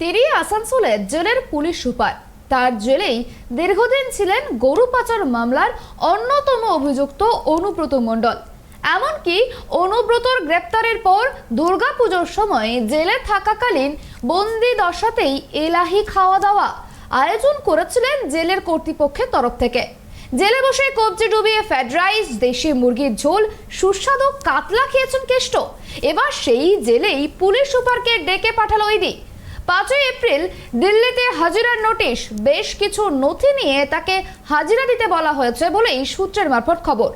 তিনি আসানসোলের জেলের পুলিশ সুপার। তার জেলেই দীর্ঘদিন ছিলেন গরু পাচার মামলার অন্যতম অভিযুক্ত অনুব্রত মণ্ডল। এমনকি অনুব্রতর গ্রেপ্তারের পর দুর্গাপুজোর সময় জেলে থাকাকালীন বন্দি দশাতেই এলাহি খাওয়া দাওয়া আয়োজন করেছিলেন জেলের কর্তৃপক্ষের তরফ থেকে। জেলে বসে কবজি ডুবিয়ে ফ্রাইড রাইস, দেশি মুরগির ঝোল, সুস্বাদু কাতলা খেয়েছেন কেষ্ট। এবার সেই জেলেই পুলিশ সুপারকে ডেকে পাঠালো ইডি। 5 এপ্রিল দিল্লিতে হাজিরার নোটিশ, বেশ কিছু নথি নিয়ে তাকে হাজিরা দিতে বলা হয়েছে বলেই সূত্রের মারফত খবর।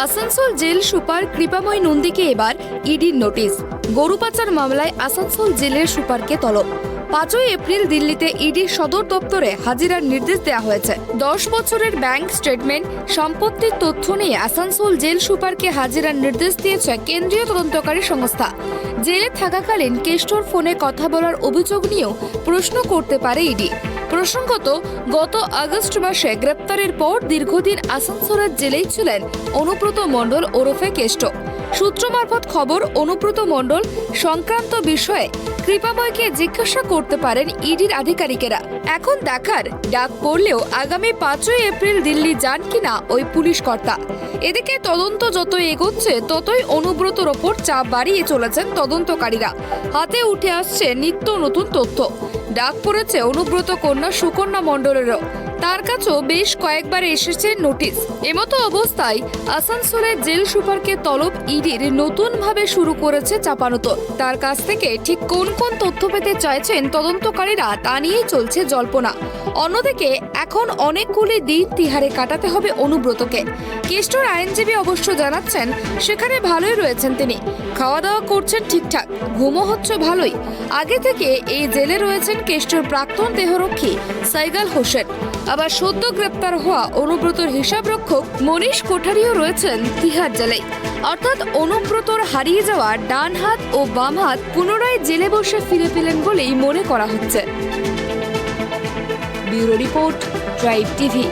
আসানসোল জেল সুপার কৃপাময় নন্দীকে এবার ইডির নোটিশ। গরু পাচার মামলায় আসানসোল জেলের সুপারকে তলব। 5 এপ্রিল দিল্লিতে ইডির সদর দপ্তরে হাজিরার নির্দেশ দেওয়া হয়েছে। 10 বছরের ব্যাংক স্টেটমেন্ট, সম্পত্তির তথ্য নিয়ে আসানসোল জেল সুপারকে হাজিরার নির্দেশ দিয়েছে কেন্দ্রীয় তদন্তকারী সংস্থা। জেলে থাকাকালীন কেষ্টর ফোনে কথা বলার অভিযোগ নিয়েও প্রশ্ন করতে পারে ইডি। প্রসঙ্গত, গত আগস্ট মাসে গ্রেপ্তারের পর দীর্ঘদিন আসানসোলের জেলেই ছিলেন অনুব্রত মণ্ডল ওরফে কেষ্ট। সূত্র মারফত খবর, অনুব্রত মণ্ডল সংক্রান্ত বিষয়ে কৃপাময়কে জিজ্ঞাসা করতে পারেন ইডির আধিকারিকেরা। এখন দেখার, ডাক পড়লেও আগামী 5 এপ্রিল দিল্লি যান কিনা ওই পুলিশ কর্তা। এদিকে তদন্ত যত এগোচ্ছে ততই অনুব্রতর ওপর চাপ বাড়িয়ে চলেছেন তদন্তকারীরা। হাতে উঠে আসছে নিত্য নতুন তথ্য। ডাক পড়েছে অনুব্রত কন্যা সুকন্যা মণ্ডলেরও। তার কাছেও বেশ কয়েকবার এসেছে নোটিশ। এমতো অবস্থায় আসানসোলের জেল সুপারকে তলব ইডির নতুনভাবে শুরু করেছে চাপানুতোর। তার কাছ থেকে ঠিক কোন কোন তথ্য পেতে চাইছেন তদন্তকারীরা তা নিয়েই চলছে জল্পনা। অন্যদিকে এখন অনেকগুলি দিন তিহারে কাটাতে হবে অনুব্রতকে। কেষ্টর আইনজীবী অবশ্য জানাচ্ছেন সেখানে ভালোই রয়েছেন তিনি, খাওয়া দাওয়া করছেন ঠিকঠাক, ঘুমও হচ্ছে ভালোই। আগে থেকে এই জেলে রয়েছেন কেষ্টর প্রাক্তন দেহরক্ষী সাইগাল হোসেন। আবার সদ্য গ্রেপ্তার হওয়া অনুব্রতর হিসাবরক্ষক মনীষ কোঠারিও রয়েছেন তিহার জেলে। অর্থাৎ অনুব্রতর হারিয়ে যাওয়া ডান হাত ও বাম হাত পুনরায় জেলে বসে ফিরে পেলেন বলেই মনে করা হচ্ছে। Bureau report, tribe TV.